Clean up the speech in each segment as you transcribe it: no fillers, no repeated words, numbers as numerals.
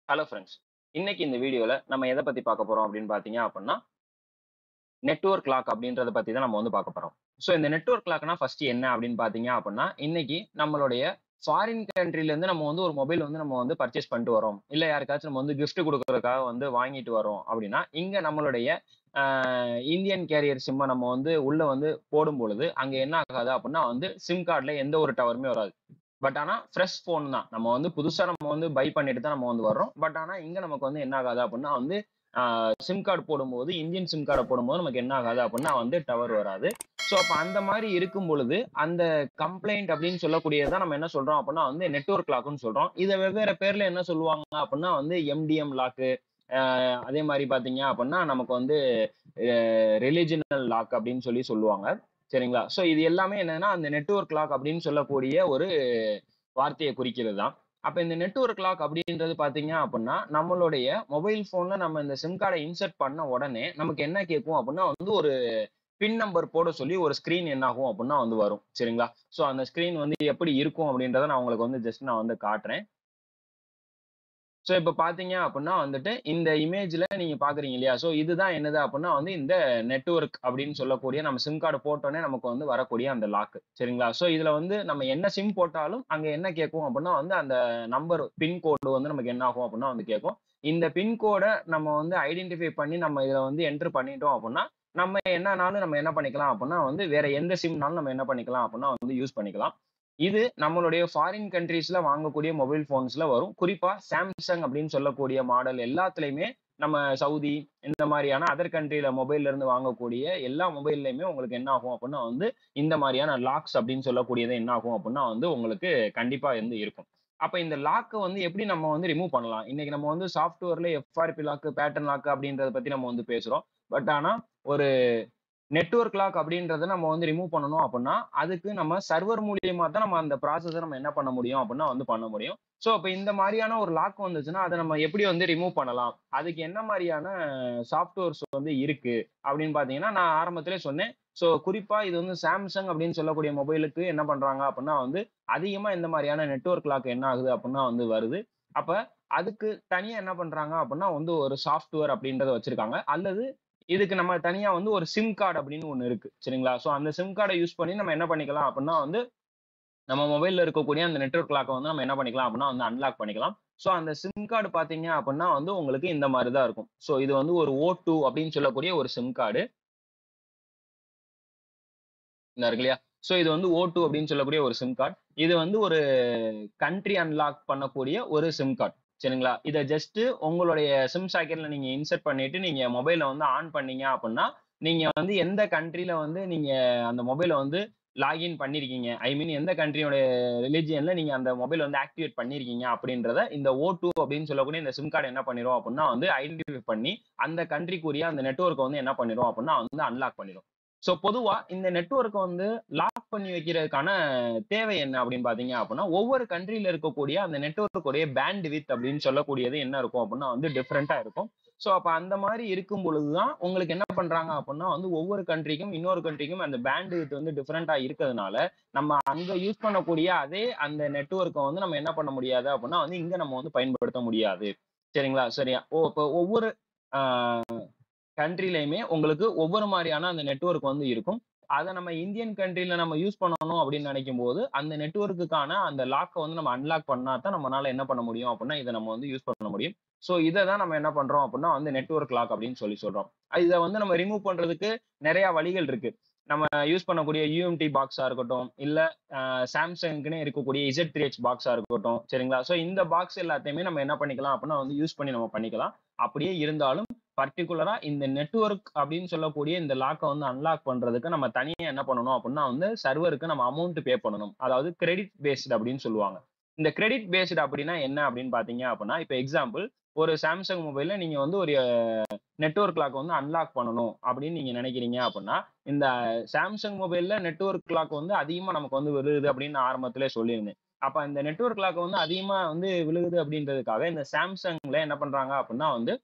Hello friends. இன்னைக்கு இந்த வீடியோல நம்ம எத பத்தி பார்க்க போறோம் அப்படின்னு பார்த்தீங்க அப்படின்னா, நெட்வொர்க் லாக் அப்படின்றத பத்தி தான் நம்ம வந்து பார்க்க போறோம். ஸோ இந்த நெட்வொர்க் லாக்னா ஃபர்ஸ்ட் என்ன அப்படின்னு பார்த்தீங்க அப்படின்னா, இன்னைக்கு நம்மளுடைய ஃபாரின் கண்ட்ரில இருந்து நம்ம வந்து ஒரு மொபைல் வந்து நம்ம வந்து பர்ச்சேஸ் பண்ணிட்டு வரோம். இல்ல யாருக்காச்சும் நம்ம வந்து கிஃப்ட் குடுக்குறதுக்காக வந்து வாங்கிட்டு வரோம் அப்படின்னா, இங்க நம்மளுடைய அ இந்தியன் கேரியர் சிம்ம நம்ம வந்து உள்ள வந்து போடும்பொழுது, அங்க என்ன ஆகாது அப்படின்னா வந்து சிம் கார்ட்ல எந்த ஒரு டவருமே வராது. பட் ஆனா ஃப்ரெஷ் ஃபோன் தான். நம்ம வந்து புதுசா நம்ம வந்து பை பண்ணிட்டு தான் நம்ம வந்து வர்றோம். பட் ஆனா இங்க நமக்கு வந்து என்ன ஆகாது அப்டின்னா வந்து சிம் கார்டு போடும்போது, இந்தியன் சிம் கார்ட போடும்போது நமக்கு என்ன ஆகாது அப்டின்னா வந்து டவர் வராது. ஸோ அப்ப அந்த மாரி இருக்கும் பொழுது, அந்த கம்ப்ளைண்ட் அப்டின்னு சொல்லக்கூடியது தான் நம்ம என்ன சொல்றோம் அப்டின்னா வந்து நெட்வொர்க் லாக்ன்னு சொல்றோம். இத வெவ்வேறு பேர்ல என்ன சொல்லுவாங்க அப்டின்னா வந்து எம்டிஎம் லாக்கு, அதே மாரி பார்த்தீங்க அப்டின்னா நமக்கு வந்து ரிலிஜினல் லாக் அப்டின்னு சொல்லுவாங்க. சரிங்களா? ஸோ இது எல்லாமே என்னன்னா, அந்த நெட்வொர்க் லாக் அப்டின்னு சொல்லக்கூடிய ஒரு வார்த்தைய குறிக்கிறது தான். அப்ப இந்த நெட்வொர்க் லாக் அப்படின்றது பார்த்தீங்க அப்படின்னா, நம்மளுடைய மொபைல் ஃபோன்ல நம்ம இந்த சிம் கார்ட இன்சர்ட் பண்ண உடனே, நமக்கு என்ன கேட்கும் அப்படின்னா வந்து ஒரு பின் நம்பர் போட சொல்லி ஒரு ஸ்க்ரீன் என்ன ஆகும் அப்படின்னா வந்து வரும். சரிங்களா? ஸோ அந்த ஸ்க்ரீன் வந்து எப்படி இருக்கும் அப்படின்றத நான் உங்களுக்கு வந்து ஜஸ்ட் நான் வந்து காட்டுறேன். ஸோ இப்ப பார்த்தீங்க அப்படின்னா வந்துட்டு, இந்த இமேஜ்ல நீங்க பார்க்குறீங்க இல்லையா? ஸோ இதுதான் என்னது அப்படின்னா வந்து இந்த நெட்வொர்க் அப்படின்னு சொல்லக்கூடிய நம்ம சிம் கார்டு போட்டோனே நமக்கு வந்து வரக்கூடிய அந்த லாக்கு. சரிங்களா? ஸோ இதுல வந்து நம்ம என்ன சிம் போட்டாலும் அங்க என்ன கேட்கும் அப்படின்னா வந்து அந்த நம்பர் பின் கோடு வந்து நமக்கு என்ன ஆகும் அப்படின்னா வந்து கேட்கும். இந்த பின் கோட நம்ம வந்து ஐடென்டிஃபை பண்ணி நம்ம இதுல வந்து என்டர் பண்ணிட்டோம் அப்படின்னா, நம்ம என்னனாலும் நம்ம என்ன பண்ணிக்கலாம் அப்படின்னா வந்து வேற எந்த சிம்னாலும் நம்ம என்ன பண்ணிக்கலாம் அப்படின்னா வந்து யூஸ் பண்ணிக்கலாம். இது நம்மளுடைய ஃபாரின் கண்ட்ரீஸ்ல வாங்கக்கூடிய மொபைல் ஃபோன்ஸ்ல வரும். குறிப்பா Samsung அப்படின்னு சொல்லக்கூடிய மாடல் எல்லாத்துலயுமே நம்ம சவுதி இந்த மாரியான அதர் கண்ட்ரில மொபைல்ல இருந்து வாங்கக்கூடிய எல்லா மொபைல்லயுமே உங்களுக்கு என்ன ஆகும் அப்டின்னா வந்து, இந்த மாரியான லாக்ஸ் அப்படின்னு சொல்லக்கூடியது என்ன ஆகும் அப்டின்னா வந்து உங்களுக்கு கண்டிப்பா வந்து இருக்கும். அப்ப இந்த லாக்க வந்து எப்படி நம்ம வந்து ரிமூவ் பண்ணலாம்? இன்னைக்கு நம்ம வந்து சாஃப்ட்வேர்ல எஃப்ஆர்பி லாக், பேட்டர்ன் லாக் அப்படின்றத பத்தி நம்ம வந்து பேசுறோம். பட் ஆனா ஒரு நெட்வொர்க் லாக் அப்படின்றத நம்ம வந்து ரிமூவ் பண்ணணும் அப்படின்னா, அதுக்கு நம்ம சர்வர் மூலியமா தான் நம்ம அந்த ப்ராசஸ நம்ம என்ன பண்ண முடியும் அப்படின்னா வந்து பண்ண முடியும். ஸோ, அப்ப இந்த மாரியான ஒரு லாக் வந்துச்சுன்னா, அத நம்ம எப்படி வந்து ரிமூவ் பண்ணலாம்? அதுக்கு என்ன மாரியான சாஃப்ட்வேர்ஸ் வந்து இருக்கு அப்படின்னு பார்த்தீங்கன்னா, நான் ஆரம்பத்திலே சொன்னேன். ஸோ, குறிப்பா இது வந்து Samsung அப்படின்னு சொல்லக்கூடிய மொபைலுக்கு என்ன பண்றாங்க அப்படின்னா வந்து, அதிகமா இந்த மாரியான நெட்வொர்க் லாக் என்ன ஆகுது அப்படின்னா வந்து வருது. அப்ப அதுக்கு தனியா என்ன பண்றாங்க அப்படின்னா வந்து ஒரு சாஃப்ட்வேர் அப்படின்றத வச்சிருக்காங்க. அல்லது இதுக்கு நம்ம தனியா வந்து ஒரு சிம் கார்டு அப்படின்னு ஒண்ணு இருக்கு. சரிங்களா? ஸோ அந்த சிம் கார்ட யூஸ் பண்ணி நம்ம என்ன பண்ணிக்கலாம் அப்படின்னா வந்து, நம்ம மொபைல்ல இருக்கக்கூடிய அந்த நெட்வொர்க் லாக்க வந்து நம்ம என்ன பண்ணிக்கலாம் அப்படின்னா வந்து அன்லாக் பண்ணிக்கலாம். ஸோ அந்த சிம் கார்டு பார்த்தீங்க அப்படின்னா வந்து உங்களுக்கு இந்த மாரி தான் இருக்கும். ஸோ இது வந்து ஒரு O2 அப்படின்னு சொல்லக்கூடிய ஒரு சிம் கார்டு. இந்த இருக்கு இல்லையா? ஸோ இது வந்து O2 அப்படின்னு சொல்லக்கூடிய ஒரு சிம் கார்டு. இது வந்து ஒரு கண்ட்ரி அன்லாக் பண்ணக்கூடிய ஒரு சிம் கார்டு. சரிங்களா? இத ஜஸ்ட் உங்களுடைய சிம் சாக்கெட்ல நீங்க இன்சர்ட் பண்ணிட்டு, நீங்க மொபைல வந்து ஆன் பண்ணீங்க அப்படின்னா, நீங்க வந்து எந்த கண்ட்ரில வந்து நீங்க அந்த மொபைல வந்து லாகின் பண்ணியிருக்கீங்க. ஐ மீன் எந்த கண்ட்ரியோட ரிலிஜியன்ல நீங்க அந்த மொபைல் வந்து ஆக்டிவேட் பண்ணியிருக்கீங்க அப்படின்றத இந்த O2 அப்படின்னு சொல்லக்கூடிய இந்த சிம் கார்டு என்ன பண்ணிரும் அப்படின்னா வந்து ஐடென்டிஃபை பண்ணி, அந்த கண்ட்ரிக்குரிய அந்த நெட்வொர்க்க வந்து என்ன பண்ணிரும் அப்படின்னா வந்து அன்லாக் பண்ணிரும். ஸோ பொதுவா இந்த நெட்வொர்க்க வந்து லாக் பண்ணி வைக்கிறதுக்கான தேவை என்ன அப்படின்னு பார்த்தீங்க அப்படின்னா, ஒவ்வொரு கண்ட்ரில இருக்கக்கூடிய அந்த நெட்வொர்க் உடைய பேண்ட் விட்த் அப்படின்னு சொல்லக்கூடியது என்ன இருக்கும் அப்படின்னா வந்து டிஃபரெண்ட்டா இருக்கும். ஸோ அப்ப அந்த மாரி இருக்கும் பொழுது தான் உங்களுக்கு என்ன பண்றாங்க அப்படின்னா வந்து ஒவ்வொரு கண்ட்ரிக்கும் இன்னொரு கண்ட்ரிக்கும் அந்த பேண்ட் விட்த் வந்து டிஃபரெண்ட்டா இருக்கிறதுனால, நம்ம அங்க யூஸ் பண்ணக்கூடிய அதே அந்த நெட்வொர்க்க வந்து நம்ம என்ன பண்ண முடியாது அப்படின்னா வந்து இங்க நம்ம வந்து பயன்படுத்த முடியாது. சரிங்களா? சரியா. இப்ப ஒவ்வொரு ஆ கண்ட்ரிலயுமே உங்களுக்கு ஒவ்வொரு மாரியான அந்த நெட்வொர்க் வந்து இருக்கும். அத நம்ம இந்தியன் கண்ட்ரில நம்ம யூஸ் பண்ணணும் அப்படின்னு நினைக்கும்போது, அந்த நெட்வொர்க்குக்கான அந்த லாக்க வந்து நம்ம அன்லாக் பண்ணா தான் நம்மனால என்ன பண்ண முடியும் அப்படின்னா, இத நம்ம வந்து யூஸ் பண்ண முடியும். ஸோ இத தான் நம்ம என்ன பண்றோம் அப்படின்னா வந்து நெட்வொர்க் லாக் அப்படின்னு சொல்றோம். இத வந்து நம்ம ரிமூவ் பண்றதுக்கு நெறைய வழிகள் இருக்கு. நம்ம யூஸ் பண்ணக்கூடிய யூஎம்டி பாக்ஸா இருக்கட்டும், இல்ல Samsungக்குன்னே இருக்கக்கூடிய Z3H பாக்ஸா இருக்கட்டும். சரிங்களா? ஸோ இந்த பாக்ஸ் எல்லாத்தையுமே நம்ம என்ன பண்ணிக்கலாம் அப்படின்னா வந்து யூஸ் பண்ணி நம்ம பண்ணிக்கலாம். அப்படியே இருந்தாலும் பர்ட்டிகுலரா இந்த நெட்வொர்க் அப்படின்னு சொல்லக்கூடிய இந்த லாக்க வந்து அன்லாக் பண்றதுக்கு நம்ம தனியா என்ன பண்ணணும் அப்படின்னா வந்து சர்வருக்கு நம்ம அமௌண்ட் பே பண்ணணும். அதாவது கிரெடிட் பேஸ்ட் அப்படின்னு சொல்லுவாங்க. இந்த கிரெடிட் பேஸ்ட் அப்படின்னா என்ன அப்படின்னு பார்த்தீங்க அப்படின்னா, இப்ப எக்ஸாம்பிள் ஒரு Samsung மொபைல்ல நீங்க வந்து ஒரு நெட்வொர்க் லாக் வந்து அன்லாக் பண்ணணும் அப்படின்னு நீங்க நினைக்கிறீங்க அப்படின்னா, இந்த Samsung மொபைல்ல நெட்வொர்க் லாக் வந்து அதிகமா நமக்கு வந்து விழுகுது அப்படின்னு நான் ஆரம்பத்திலே சொல்லியிருந்தேன். அப்ப இந்த நெட்வொர்க் லாக் வந்து அதிகமா வந்து விழுகுது அப்படின்றதுக்காக இந்த Samsungல என்ன பண்றாங்க அப்படின்னா வந்து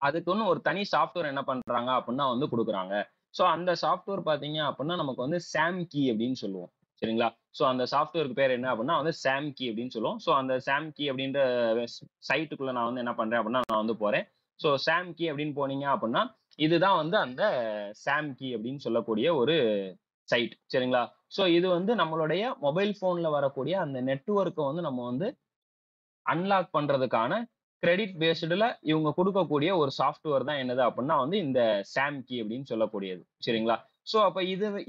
அதுக்குன்னு ஒரு தனி சாஃப்ட்வேர் என்ன பண்றாங்க அப்டின்னா வந்து குடுக்குறாங்க. ஸோ அந்த சாஃப்ட்வேர் பார்த்தீங்க அப்டின்னா, நமக்கு வந்து SAM கீ அப்டின்னு சொல்லுவோம். சரிங்களா? ஸோ அந்த சாஃப்ட்வேருக்கு பேர் என்ன அப்படின்னா வந்து சாம் கீ அப்படின்னு சொல்லுவோம். ஸோ அந்த சாம் கீ அப்படின்ற சைட்டுக்குள்ள நான் வந்து என்ன பண்றேன் அப்படின்னா நான் வந்து போறேன். ஸோ சாம் கீ அப்படின்னு போனீங்க அப்படின்னா இதுதான் வந்து அந்த சாம் கீ அப்படின்னு சொல்லக்கூடிய ஒரு சைட், சரிங்களா? ஸோ இது வந்து நம்மளுடைய மொபைல் போன்ல வரக்கூடிய அந்த நெட்வொர்க்க வந்து நம்ம வந்து அன்லாக் பண்றதுக்கான கிரெடிட் பேஸ்டுல இவங்க குடுக்கக்கூடிய ஒரு சாஃப்ட்வேர் தான் என்னது அப்டின்னா வந்து இந்த சாம் கீ அப்படின்னு சொல்லக்கூடியது. சரிங்களா? சோ அப்ப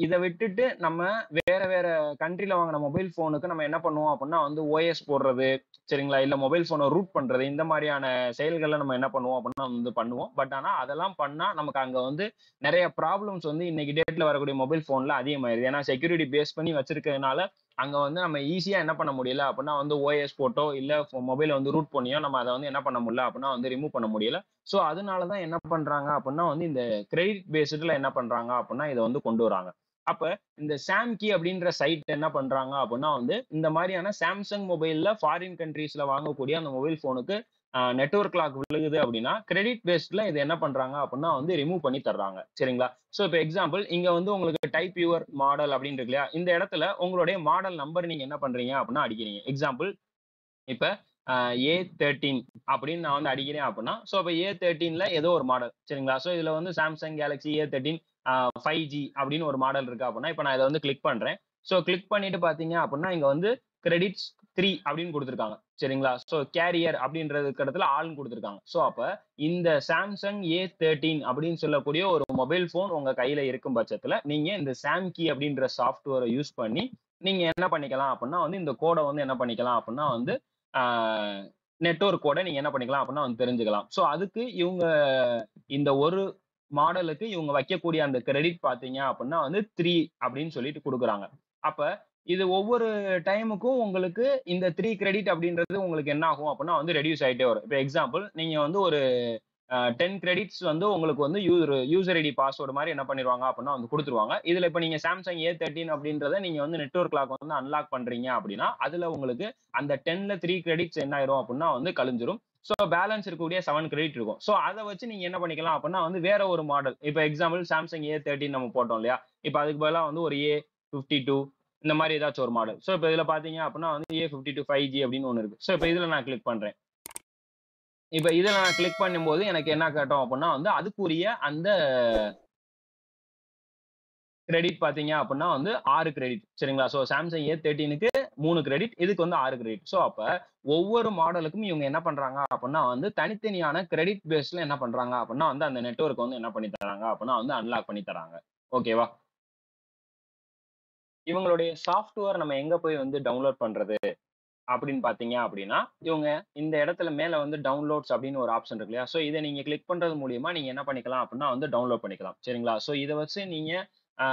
இத விட்டுட்டு நம்ம வேற வேற கண்ட்ரில வாங்குன மொபைல் ஃபோனுக்கு நம்ம என்ன பண்ணுவோம் அப்டின்னா வந்து ஓஎஸ் போடுறது, சரிங்களா? இல்ல மொபைல் ஃபோன ரூட் பண்றது இந்த மாரியான செயல்கள நம்ம என்ன பண்ணுவோம் அப்டின்னா வந்து பண்ணுவோம். பட் ஆனா அதெல்லாம் பண்ணா நமக்கு அங்க வந்து நெறைய ப்ராப்ளம்ஸ் வந்து இன்னைக்கு டேட்ல வரக்கூடிய மொபைல் ஃபோன்ல அதிகமாயிருது. ஏன்னா செக்யூரிட்டி பேஸ் பண்ணி வச்சிருக்கிறதுனால அங்க வந்து நம்ம ஈஸியா என்ன பண்ண முடியல அப்படின்னா வந்து ஓஎஸ் போட்டோ இல்ல மொபைல வந்து ரூட் பண்ணியோ நம்ம அதை வந்து என்ன பண்ண முடியல அப்படின்னா வந்து ரிமூவ் பண்ண முடியல. சோ அதனாலதான் என்ன பண்றாங்க அப்படின்னா வந்து இந்த கிரெடிட் பேஸ்டுல என்ன பண்றாங்க அப்படின்னா இதை வந்து கொண்டு வராங்க. அப்ப இந்த சாம்கி அப்படின்ற சைட் என்ன பண்றாங்க அப்படின்னா வந்து இந்த மாதிரியான சாம்சங் மொபைல்ல ஃபாரின் கண்ட்ரீஸ்ல வாங்கக்கூடிய அந்த மொபைல் போனுக்கு நெட்வொர்க் லாக் விழுகுது அப்படின்னா கிரெடிட் பேஸ்ட்ல இது என்ன பண்றாங்க அப்படின்னா வந்து ரிமூவ் பண்ணி தர்றாங்க, சரிங்களா? சோ இப்போ எக்ஸாம்பிள் இங்க வந்து உங்களுக்கு டைப் யுவர் மாடல் அப்படின்னு இருக்கு இல்லையா, இந்த இடத்துல உங்களுடைய மாடல் நம்பர் நீங்க என்ன பண்றீங்க அப்படின்னா அடிக்கிறீங்க. எக்ஸாம்பிள் இப்ப A13 அப்படின்னு நான் வந்து அடிக்கிறேன் அப்படின்னா சோ அப்ப A13ல ஏதோ ஒரு மாடல், சரிங்களா? சோ இதுல வந்து சாம்சங் கேலக்ஸி A13 5G அப்படின்னு ஒரு மாடல் இருக்கு அப்படின்னா இப்ப நான் இதை வந்து கிளிக் பண்றேன். சோ கிளிக் பண்ணிட்டு பாத்தீங்க அப்படின்னா இங்க வந்து கிரெடிட்ஸ் 3 அப்படின்னு கொடுத்திருக்காங்க, சரிங்களா? சோ கேரியர் அப்படின்றதுக்கு இடத்துல ஆள்னு கொடுத்திருக்காங்க. சோ அப்ப இந்த சாம்சங் A13 அப்படின்னு சொல்லக்கூடிய ஒரு மொபைல் போன் உங்க கையில இருக்கும் பட்சத்துல நீங்க இந்த சாம்கி அப்படின்ற சாஃப்ட்வேரை யூஸ் பண்ணி நீங்க என்ன பண்ணிக்கலாம் அப்படின்னா வந்து இந்த கோடை வந்து என்ன பண்ணிக்கலாம் அப்படின்னா வந்து நெட்வொர்க் கோட நீங்க என்ன பண்ணிக்கலாம் அப்படின்னா வந்து தெரிஞ்சுக்கலாம். சோ அதுக்கு இவங்க இந்த ஒரு மாடலுக்கு இவங்க வைக்கக்கூடிய அந்த கிரெடிட் பாத்தீங்க அப்படின்னா வந்து 3 அப்படின்னு சொல்லிட்டு குடுக்குறாங்க. அப்ப இது ஒவ்வொரு டைமுக்கும் உங்களுக்கு இந்த 3 கிரெடிட் அப்படின்றது உங்களுக்கு என்ன ஆகும் அப்படின்னா வந்து ரெடியூஸ் ஆயிட்டே வரும். இப்ப எக்ஸாம்பிள் நீங்க வந்து ஒரு 10 கிரெடிட்ஸ் வந்து உங்களுக்கு வந்து யூசர் ஐடி பாஸ்வேர்ட் மாதிரி என்ன பண்ணிருவாங்க அப்படின்னா வந்து கொடுத்துருவாங்க. இதுல இப்ப நீங்க சாம்சங் A13 அப்படின்றத நீங்க வந்து நெட்வொர்க் லாக் வந்து அன்லாக் பண்றீங்க அப்படின்னா அதுல உங்களுக்கு அந்த 10ல 3 கிரெடிட்ஸ் என்ன ஆயிரும் அப்படின்னா வந்து கழிஞ்சிரும். சோ பேலன்ஸ் இருக்கக்கூடிய 7 கிரெடிட் இருக்கும். சோ அதை வச்சு நீங்க என்ன பண்ணிக்கலாம் அப்படின்னா வந்து வேற ஒரு மாடல் இப்ப எக்ஸாம்பிள் சாம்சங் A13 நம்ம போட்டோம் இல்லையா, இப்ப அதுக்கு பதிலா வந்து ஒரு A52 இந்த மாதிரி ஏதாச்சும் ஒரு மாடல். சோ இப்ப இதுல பாத்தீங்க அப்படின்னா வந்து A52 5G அப்படின்னு ஒண்ணு இருக்கு. சோ இப்ப இதுல நான் கிளிக் பண்றேன். இப்ப இதுல நான் கிளிக் பண்ணும்போது எனக்கு என்ன காட்டும் அப்படின்னா வந்து அதுக்குரிய அந்த கிரெடிட் பாத்தீங்க அப்படின்னா வந்து 6 கிரெடிட், சரிங்களா? சோ சாம்சங் A13க்கு 3 கிரெடிட், இதுக்கு வந்து 6 கிரெடிட். சோ அப்ப ஒவ்வொரு மாடலுக்கும் இவங்க என்ன பண்றாங்க அப்படின்னா வந்து தனித்தனியான கிரெடிட் பேஸ்ல என்ன பண்றாங்க அப்படின்னா வந்து அந்த நெட்வொர்க் வந்து என்ன பண்ணி தராங்க அப்படின்னா வந்து அன்லாக் பண்ணி தராங்க. ஓகேவா? இவங்களுடைய சாஃப்ட்வேர் நம்ம எங்க போய் வந்து டவுன்லோட் பண்றது அப்படின்னு பார்த்தீங்க அப்படின்னா, இவங்க இந்த இடத்துல மேல வந்து டவுன்லோட்ஸ் அப்படின்னு ஒரு ஆப்ஷன் இருக்கு இல்லையா? சோ இத நீங்க கிளிக் பண்றது மூலியமா நீங்க என்ன பண்ணிக்கலாம் அப்படின்னா வந்து டவுன்லோட் பண்ணிக்கலாம். சரிங்களா? சோ இத வச்சு நீங்க ஆ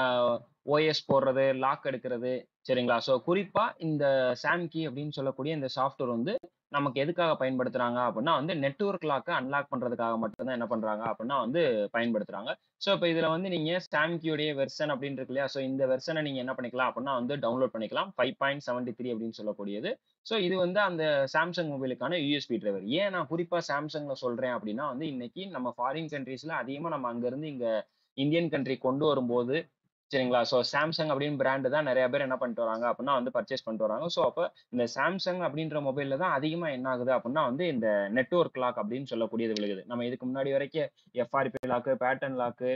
ஓஎஸ் போடுறது, லாக் எடுக்கிறது, சரிங்களா? சோ குறிப்பா இந்த சாம்கி அப்படின்னு சொல்லக்கூடிய இந்த சாஃப்ட்வேர் வந்து நமக்கு எதுக்காக பயன்படுத்துறாங்க அப்படின்னா வந்து நெட்வொர்க் லாக்க அன்லாக் பண்றதுக்காக மட்டும் தான் என்ன பண்றாங்க அப்படின்னா வந்து பயன்படுத்துறாங்க. சோ இப்ப இதுல வந்து நீங்க சாம்கியுடைய வெர்ஷன் அப்படின்னு இருக்கு இல்லையா? சோ இந்த வெர்ஷன நீங்க என்ன பண்ணிக்கலாம் அப்படின்னா வந்து டவுன்லோட் பண்ணிக்கலாம். 5.73 அப்படின்னு சொல்லக்கூடியது. சோ இது வந்து அந்த சாம்சங் மொபைலுக்கான யூஎஸ்பி டிரைவர். ஏன் நான் குறிப்பா சாம்சங்ல சொல்றேன் அப்படின்னா வந்து இன்னைக்கு நம்ம ஃபாரின் கண்ட்ரீஸ்ல அதிகமா நம்ம அங்க இருந்து இங்க இந்தியன் கண்ட்ரி கொண்டு வரும்போது, சரிங்களா? சோ சாம்சங் அப்படின்னு பிராண்ட் தான் நெறைய பேர் என்ன பண்ணிட்டு வராங்க அப்படின்னா வந்து பர்ச்சேஸ் பண்ணிட்டு வராங்க. சோ அப்ப இந்த சாம்சங் அப்படின்ற மொபைல்ல தான் அதிகமா என்ன ஆகுது அப்படின்னா வந்து இந்த நெட்வொர்க் லாக் அப்படின்னு சொல்லக்கூடியது விழுகுது. நம்ம இதுக்கு முன்னாடி வரைக்கும் FRP lock, pattern lock,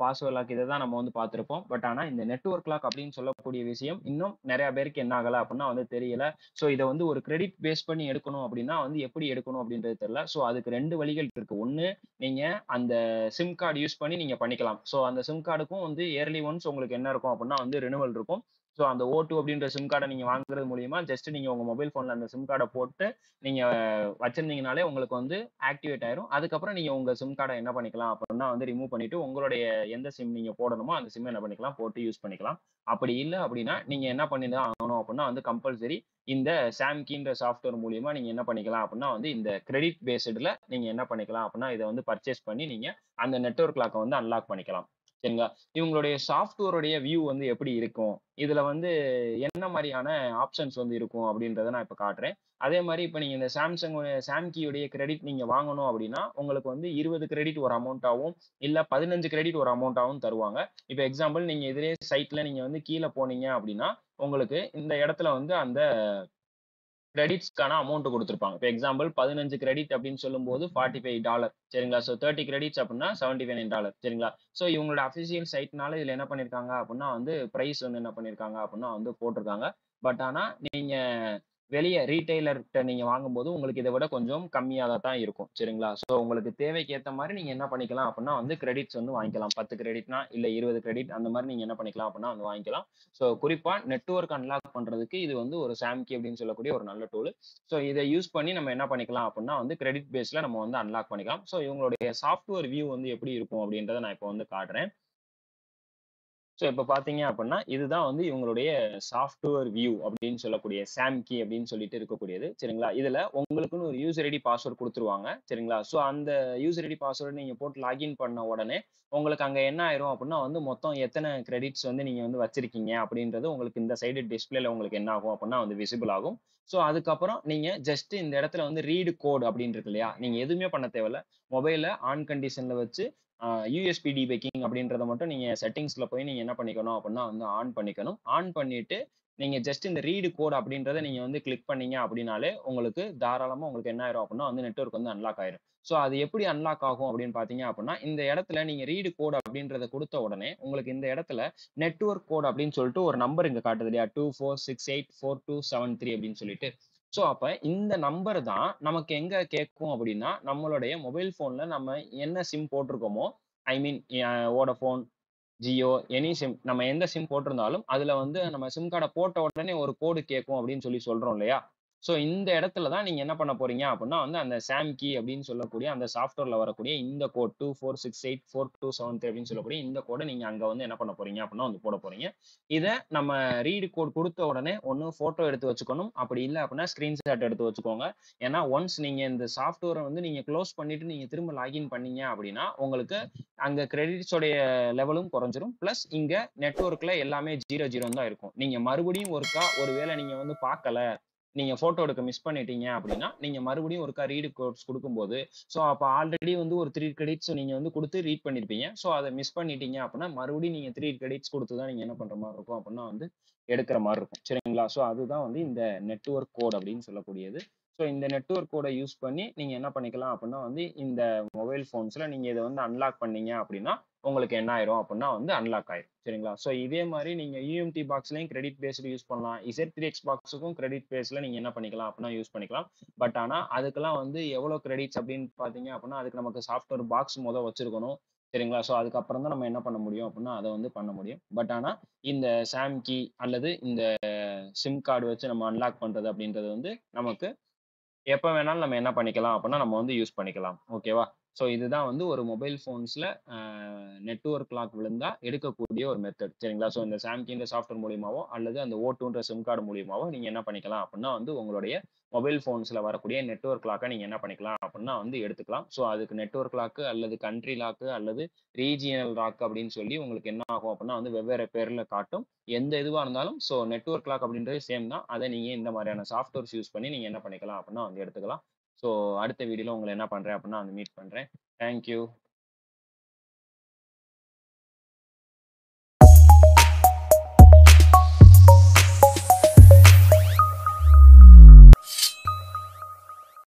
password lock இத தான் நம்ம வந்து பார்த்திருப்போம். பட் ஆனா இந்த நெட்வொர்க் லாக் அப்படின்னு சொல்லக்கூடிய விஷயம் இன்னும் நெறைய பேருக்கு என்ன ஆகல அப்படின்னா வந்து தெரியல. சோ இத வந்து ஒரு கிரெடிட் பேஸ் பண்ணி எடுக்கணும் அப்படின்னா வந்து எப்படி எடுக்கணும் அப்படின்றது தெரியல. சோ அதுக்கு 2 வழிகள் இருக்கு. ஒண்ணு நீங்க அந்த சிம் கார்டு யூஸ் பண்ணி நீங்க பண்ணிக்கலாம். சோ அந்த சிம் கார்டுக்கும் வந்து இயர்லி ஒன்ஸ் உங்களுக்கு என்ன இருக்கும் அப்படின்னா வந்து ரினிவல் இருக்கும். சோ அந்த O2 அப்படின்ற சிம் கார்ட நீங்க வாங்குறது மூலியமா ஜஸ்ட் நீங்க உங்க மொபைல் போன்ல அந்த சிம் கார்ட போட்டு நீங்க வச்சிருந்தீங்கனாலே உங்களுக்கு வந்து ஆக்டிவேட் ஆயிரும். அதுக்கப்புறம் நீங்க உங்க சிம் கார்ட என்ன பண்ணிக்கலாம் அப்படின்னா வந்து ரிமூவ் பண்ணிட்டு உங்களுடைய எந்த சிம் நீங்க போடணுமோ அந்த சிம் என்ன பண்ணிக்கலாம் போட்டு யூஸ் பண்ணிக்கலாம். அப்படி இல்ல அப்படின்னா நீங்க என்ன பண்ணி தான் ஆகணும் அப்படின்னா வந்து கம்பல்சரி இந்த சாம்கின்ற சாஃப்ட்வேர் மூலியமா நீங்க என்ன பண்ணிக்கலாம் அப்படின்னா வந்து இந்த கிரெடிட் பேஸ்டுல நீங்க என்ன பண்ணிக்கலாம் அப்படின்னா இத வந்து பர்ச்சேஸ் பண்ணி நீங்க அந்த நெட்வொர்க் லாக்க வந்து அன்லாக் பண்ணிக்கலாம். சரிங்களா? இவங்களுடைய சாஃப்ட்வேருடைய வியூ வந்து எப்படி இருக்கும்? இதுல வந்து என்ன மாரியான ஆப்ஷன்ஸ் வந்து இருக்கும் அப்படின்றத நான் இப்ப காட்டுறேன். அதே மாரி இப்ப நீங்க இந்த சாம்கீயுடைய கிரெடிட் நீங்க வாங்கணும் அப்படின்னா, உங்களுக்கு வந்து 20 கிரெடிட் ஒரு அமௌண்ட்டாவும், இல்ல 15 கிரெடிட் ஒரு அமௌண்ட்டாவும் தருவாங்க. இப்ப எக்ஸாம்பிள் நீங்க இதுலயே சைட்ல நீங்க வந்து கீழ போனீங்க அப்படின்னா, உங்களுக்கு இந்த இடத்துல வந்து அந்த கிரெடிட்ஸ்க்கான அமௌண்ட் குடுத்திருப்பாங்க. இப்ப எக்ஸாம்பிள் 15 கிரெடிட் அப்படின்னு சொல்லும்போது $45 சரிங்களா? ஸோ 30 கிரெடிட்ஸ் அப்படின்னா $79 சரிங்களா? ஸோ இவங்களோட அஃபிஷியல் சைட்னால இதுல என்ன பண்ணியிருக்காங்க அப்படின்னா வந்து பிரைஸ் வந்து என்ன பண்ணியிருக்காங்க அப்படின்னா வந்து போட்டிருக்காங்க. பட் ஆனா நீங்க வெளிய ரீட்டெய்லர்ட்ட நீங்க வாங்கும்போது உங்களுக்கு இத விட கொஞ்சம் கம்மியா தான் இருக்கும். சரிங்களா? ஸோ உங்களுக்கு தேவைக்கு ஏத்த மாரி நீங்க என்ன பண்ணிக்கலாம் அப்படின்னா வந்து கிரெடிட்ஸ் வந்து வாங்கிக்கலாம். 10 கிரெடிட்னா இல்ல 20 கிரெடிட் அந்த மாரி நீங்க என்ன பண்ணிக்கலாம் அப்படின்னா வந்து வாங்கிக்கலாம். ஸோ குறிப்பா நெட்வொர்க் அன்லாக் பண்றதுக்கு இது வந்து ஒரு சாம்கி அப்படின்னு சொல்லக்கூடிய ஒரு நல்ல டூல். ஸோ இத யூஸ் பண்ணி நம்ம என்ன பண்ணிக்கலாம் அப்படின்னா வந்து கிரெடிட் பேஸ்ல நம்ம வந்து அன்லாக் பண்ணிக்கலாம். ஸோ இவங்களுடைய சாஃப்ட்வேர் வியூ வந்து எப்படி இருக்கும் அப்படின்றத நான் இப்ப வந்து காட்டுறேன். ஸோ இப்ப பார்த்தீங்க அப்படின்னா, இதுதான் வந்து இவங்களுடைய சாஃப்ட்வேர் வியூ அப்படின்னு சொல்லக்கூடிய சாம்கி அப்படின்னு சொல்லிட்டு இருக்கக்கூடியது. சரிங்களா? இதுல உங்களுக்குன்னு ஒரு யூசர் ஐடி, பாஸ்வேர்ட் குடுத்துருவாங்க. சரிங்களா? ஸோ அந்த யூசர் ஐடி, பாஸ்வேர்ட் நீங்க போட்டு லாகின் பண்ண உடனே, உங்களுக்கு அங்க என்ன ஆயிரும் அப்படின்னா வந்து மொத்தம் எத்தன கிரெடிட்ஸ் வந்து நீங்க வந்து வச்சிருக்கீங்க அப்படின்றது உங்களுக்கு இந்த சைடு டிஸ்ப்ளேல உங்களுக்கு என்ன ஆகும் அப்படின்னா வந்து விசிபிள் ஆகும். ஸோ அதுக்கப்புறம் நீங்க ஜஸ்ட் இந்த இடத்துல வந்து ரீட் கோட் அப்படின்னு இருக்கு இல்லையா? நீங்க எதுவுமே பண்ண தேவையில்ல. மொபைல ஆன் கண்டிஷன்ல வச்சு யூஎஸ்பி டிபக்கிங் அப்படின்றத மட்டும் நீங்க செட்டிங்ஸ்ல போய் நீங்க என்ன பண்ணிக்கணும் அப்படின்னா வந்து ஆன் பண்ணிக்கணும். ஆன் பண்ணிட்டு நீங்க ஜஸ்ட் இந்த ரீட் கோட் அப்படின்றத நீங்க வந்து கிளிக் பண்ணீங்க அப்படின்னாலே உங்களுக்கு தாராளமா உங்களுக்கு என்ன ஆயிரும் அப்படின்னா வந்து நெட்வொர்க் வந்து அன்லாக் ஆயிரும். ஸோ அது எப்படி அன்லாக் ஆகும் அப்படின்னு பார்த்தீங்க அப்படின்னா, இந்த இடத்துல நீங்க ரீட் கோட் அப்படின்றத குடுத்த உடனே உங்களுக்கு இந்த இடத்துல நெட்வொர்க் கோட் அப்படின்னு சொல்லிட்டு ஒரு நம்பர் இங்க காட்டுது இல்லையா? 24684273 அப்படின்னு சொல்லிட்டு. ஸோ அப்ப இந்த நம்பர் தான் நமக்கு எங்க கேட்கும் அப்படின்னா, நம்மளுடைய மொபைல் ஃபோன்ல நம்ம என்ன சிம் போட்டிருக்கோமோ, ஐ மீன் வோடாஃபோன், ஜியோ, எனி சிம் நம்ம எந்த சிம் போட்டிருந்தாலும், அதுல வந்து நம்ம சிம் கார்ட போட்ட உடனே ஒரு கோடு கேட்கும் அப்படின்னு சொல்லி சொல்றோம் இல்லையா? ஸோ இந்த இடத்துல தான் நீங்க என்ன பண்ண போறீங்க அப்படின்னா வந்து அந்த சாம் கீ அப்படின்னு சொல்லக்கூடிய அந்த சாஃப்ட்வேர்ல வரக்கூடிய இந்த கோட் 24684273 அப்படின்னு சொல்லக்கூடிய இந்த கோட நீங்க அங்க வந்து என்ன பண்ண போறீங்க அப்படின்னா வந்து போட போறீங்க. இத நம்ம ரீட் கோட் குடுத்த உடனே ஒண்ணு ஃபோட்டோ எடுத்து வச்சுக்கணும். அப்படி இல்ல அப்படின்னா ஸ்கிரீன்ஷாட் எடுத்து வச்சுக்கோங்க. ஏன்னா ஒன்ஸ் நீங்க இந்த சாஃப்ட்வேர வந்து நீங்க குளோஸ் பண்ணிட்டு நீங்க திரும்ப லாகின் பண்ணீங்க அப்படின்னா, உங்களுக்கு அங்க கிரெடிட்ஸ் உடைய லெவலும் குறைஞ்சிரும். பிளஸ் இங்க நெட்வொர்க்ல எல்லாமே 0 தான் இருக்கும். நீங்க மறுபடியும் ஒருக்கா ஒருவேளை நீங்க வந்து பார்க்கல, நீங்க ஃபோட்டோ எடுக்க மிஸ் பண்ணிட்டீங்க அப்படின்னா, நீங்க மறுபடியும் ஒருக்கா ரீட் கோட்ஸ் குடுக்கும்போது, ஸோ அப்ப ஆல்ரெடி வந்து ஒரு 3 கிரெடிட்ஸ் நீங்க வந்து குடுத்து ரீட் பண்ணியிருப்பீங்க. ஸோ அத மிஸ் பண்ணிட்டீங்க அப்படின்னா, மறுபடியும் நீங்க 3 கிரெடிட்ஸ் குடுத்து தான் நீங்க என்ன பண்ற மாரி இருக்கும் அப்படின்னா வந்து எடுக்கிற மாரி இருக்கும். சரிங்களா? ஸோ அதுதான் வந்து இந்த நெட்வொர்க் கோட் அப்படின்னு சொல்லக்கூடியது. ஸோ இந்த நெட்வொர்க் கோட யூஸ் பண்ணி நீங்க என்ன பண்ணிக்கலாம் அப்படின்னா வந்து இந்த மொபைல் ஃபோன்ஸ்ல நீங்க இத வந்து அன்லாக் பண்ணீங்க அப்படின்னா, உங்களுக்கு என்ன ஆயிரும் அப்படின்னா வந்து அன்லாக் ஆயிரும். சரிங்களா? ஸோ இதே மாரி நீங்க யுஎம்டி பாக்ஸ்லயும் கிரெடிட் பேஸ்டு யூஸ் பண்ணலாம். Z3X பாக்ஸுக்கும் கிரெடிட் பேஸ்ல நீங்க என்ன பண்ணிக்கலாம் அப்படின்னா யூஸ் பண்ணிக்கலாம். பட் ஆனா அதுக்கெல்லாம் வந்து எவ்வளோ கிரெடிட்ஸ் அப்படின்னு பார்த்தீங்க அப்படின்னா, அதுக்கு நமக்கு சாஃப்ட்வேர் பாக்ஸ் வச்சிருக்கணும். சரிங்களா? ஸோ அதுக்கப்புறம் தான் நம்ம என்ன பண்ண முடியும் அப்படின்னா, அத வந்து பண்ண முடியும். பட் ஆனா இந்த சாம் கீ அல்லது இந்த சிம் கார்டு வச்சு நம்ம அன்லாக் பண்றது அப்படின்றது வந்து நமக்கு எப்ப வேணாலும் நம்ம என்ன பண்ணிக்கலாம் அப்படின்னா, நம்ம வந்து யூஸ் பண்ணிக்கலாம். ஓகேவா? ஸோ இதுதான் வந்து ஒரு மொபைல் ஃபோன்ஸ்ல அ நெட்வொர்க் லாக் விழுந்தா எடுக்கக்கூடிய ஒரு மெத்தட். சரிங்களா? ஸோ இந்த சாம்கின்ற சாஃப்ட்வேர் மூலியமாவோ, அல்லது அந்த ஓ2ன்ற சிம் கார்டு மூலியமாவோ நீங்க என்ன பண்ணிக்கலாம் அப்படின்னா வந்து உங்களுடைய மொபைல் ஃபோன்ஸ்ல வரக்கூடிய நெட்வொர்க் லாக்க நீங்க என்ன பண்ணிக்கலாம் அப்படின்னா வந்து எடுத்துக்கலாம். ஸோ அதுக்கு நெட்வொர்க் லாக்கு அல்லது கண்ட்ரி லாக்கு அல்லது ரீஜியனல் லாக் அப்படின்னு சொல்லி உங்களுக்கு என்ன ஆகும் அப்படின்னா வந்து வெவ்வேறு பேர்ல காட்டும். எந்த இதுவா இருந்தாலும் ஸோ நெட்வொர்க் லாக் அப்படின்றது சேம் தான். அத நீங்க இந்த மாரியான சாஃப்ட்வேர்ஸ் யூஸ் பண்ணி நீங்க என்ன பண்ணிக்கலாம் அப்படின்னா வந்து எடுத்துக்கலாம். ஸோ அடுத்த வீடியோல உங்கள என்ன பண்றேன் அப்படின்னா வந்து மீட் பண்றேன். Thank you.